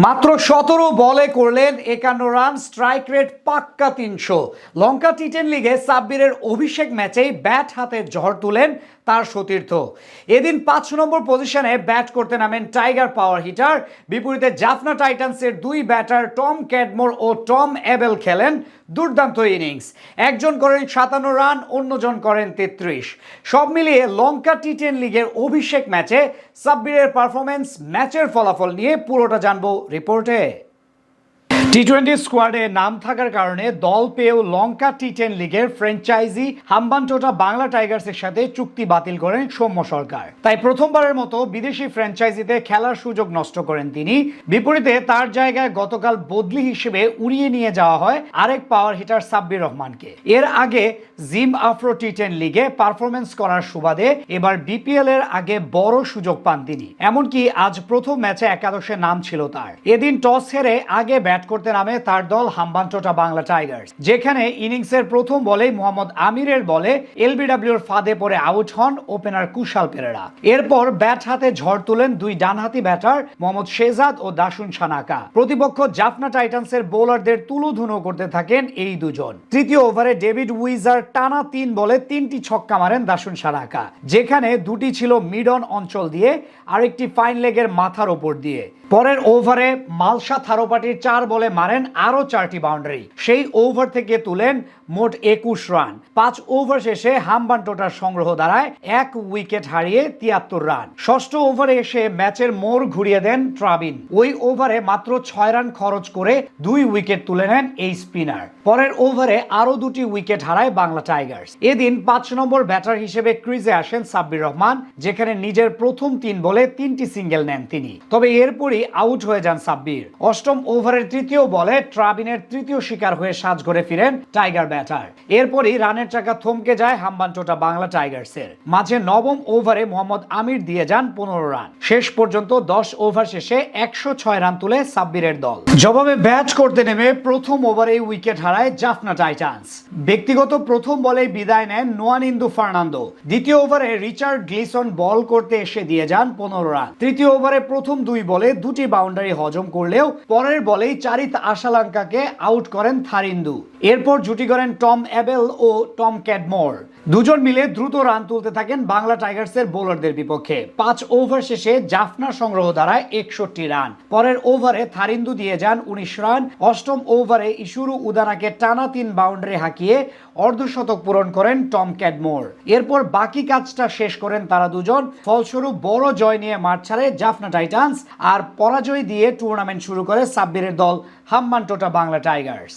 মাত্র 17 বলে করলেন 51 রান, স্ট্রাইক রেট পাক্কা 300। লঙ্কা টি10 লিগে সাব্বিরের অভিষেক ম্যাচেই ব্যাট হাতে ঝড় তুলেন তার সতীর্থ। এদিন 5 নম্বর পজিশনে ব্যাট করতে নামেন টাইগার পাওয়ার হিটার। বিপরীতে জাফনা টাইটান্সের দুই ব্যাটার টম ক্যাডমোর ও টম অ্যাবেল খেলেন দুর্দান্ত ইনিংস। একজন করেন 57 রান, অন্যজন করেন 33। সব মিলিয়ে লঙ্কা টি10 লিগের অভিষেক ম্যাচে সাব্বিরের পারফরমেন্স, ম্যাচের ফলাফল নিয়ে পুরোটা জানবো রিপোর্টে। টি20 স্কোয়াডে নাম থাকার কারণে দল পেয়েও লঙ্কা টি10 লিগের ফ্র্যাঞ্চাইজি হাম্বানটোটা বাংলা টাইগার্সের সাথে চুক্তি বাতিল করেন সৌম্য সরকার। তাই প্রথমবারের মতো বিদেশি ফ্র্যাঞ্চাইজিতে খেলার সুযোগ নষ্ট করেন তিনি। বিপরীতে তার জায়গায় গতকাল বদলি হিসেবে উড়িয়ে নিয়ে যাওয়া হয় আরেক পাওয়ার হিটার সাব্বির রহমানকে। এর আগে জিম আফ্রো টি10 লিগে পারফরমেন্স করার সুবাদে এবার বিপিএল এর আগে বড় সুযোগ পান তিনি। এমনকি আজ প্রথম ম্যাচে একাদশে নাম ছিল তার। এদিন টস হেরে আগে ব্যাট করতে নামে তার দল হাম্বানটোটা বাংলা টাইগার্স, যেখানে ইনিংসের প্রথম বলেই মোহাম্মদ আমিরের বলে এলবিডব্লিউর ফাঁদে পড়ে আউট হন ওপেনার কুশাল পেরেরা। এরপর ব্যাট হাতে ঝড় তুলেন দুই ডানহাতি ব্যাটার মোহাম্মদ শেহজাদ ও দাসুন সানাকা। প্রতিপক্ষ জাফনা টাইটান্সের বোলারদের তুলোধুনো করতে থাকেন এই দুজন। তৃতীয় ওভারে ডেভিড উইজার টানা 3 বলে 3টি ছক্কা মারেন দাসুন সানাকা, যেখানে দুটি ছিল মিড অন অঞ্চল দিয়ে, আরেকটি ফাইন লেগের মাথার ওপর দিয়ে। পরের ওভারে মালসা থারোপাটির 4 বলে মারেন আরো 4টি বাউন্ডারি। সেই ওভার থেকে তুলেন মোট 21 রান। 5 ওভার শেষে হাম্বানটোটার সংগ্রহ দাঁড়ায় 1 উইকেট হারিয়ে 73 রান। ষষ্ঠ ওভারে এসে ম্যাচের মোড় ঘুরিয়ে দেন ট্রাভিন। ওই ওভারে মাত্র 6 রান খরচ করে 2 উইকেট তুলে নেন এই স্পিনার। পরের ওভারে আরো 2টি উইকেট হারায় বাংলা টাইগার্স। এদিন 5 নম্বর ব্যাটার হিসেবে ক্রিজে আসেন সাব্বির রহমান, যেখানে নিজের প্রথম 3 বলে 3টি সিঙ্গেল নেন তিনি। তবে এরপরই আউট হয়ে যান সাব্বির। অষ্টম ওভারের তৃতীয় বলে ট্রাভিনের তৃতীয় শিকার হয়ে সাজঘরে ফিরেন টাইগার ব্যাটার। এরপরই রানের চাকা থমকে যায় হাম্বানটোটা বাংলা টাইগার্সের। মাঝে নবম ওভারে মোহাম্মদ আমির দিয়ে যান 15 রান। শেষ পর্যন্ত 10 ওভার শেষে 106 রান তুলে সাব্বিরের দল। জবাবে ব্যাট করতে নেমে প্রথম ওভারেই উইকেট হারায় জাফনা টাইটান্স। ব্যক্তিগত প্রথম বলেই বিদায় নেন নোয়ানিন্দু ফার্নান্দো। দ্বিতীয় ওভারে রিচার্ড গ্লিসন বল করতে এসে দিয়ে যান 15 রান। তৃতীয় ওভারে প্রথম 2 বলে 2টি বাউন্ডারি হজম করলেও পরের বলেই চারিত আশালাঙ্কাকে আউট করেন থারিন্দু। এরপর জুটি করেন টম অ্যাবেল ও টম ক্যাডমোর। দুজন মিলে দ্রুত রান তুলতে থাকেন বাংলা টাইগার্সের বোলারদের বিপক্ষে। 5 ওভার শেষে জাফনার সংগ্রহ দাঁড়ায় 61 রান। পরের ওভারে থারিন্দু দিয়ে যান 19 রান। অষ্টম ওভারে ইশুরু উদানাকে টানা 3 বাউন্ডারি হাঁকিয়ে অর্ধশতক পূরণ করেন টম ক্যাডমোর। এরপর বাকি কাজটা শেষ করেন তারা দুজন। ফলস্বরূপ বড় জয় নিয়ে মাঠ ছাড়ে জাফনা টাইটান্স, আর পরাজয় দিয়ে টুর্নামেন্ট শুরু করে সাব্বিরের দল হাম্বানটোটা বাংলা টাইগার্স।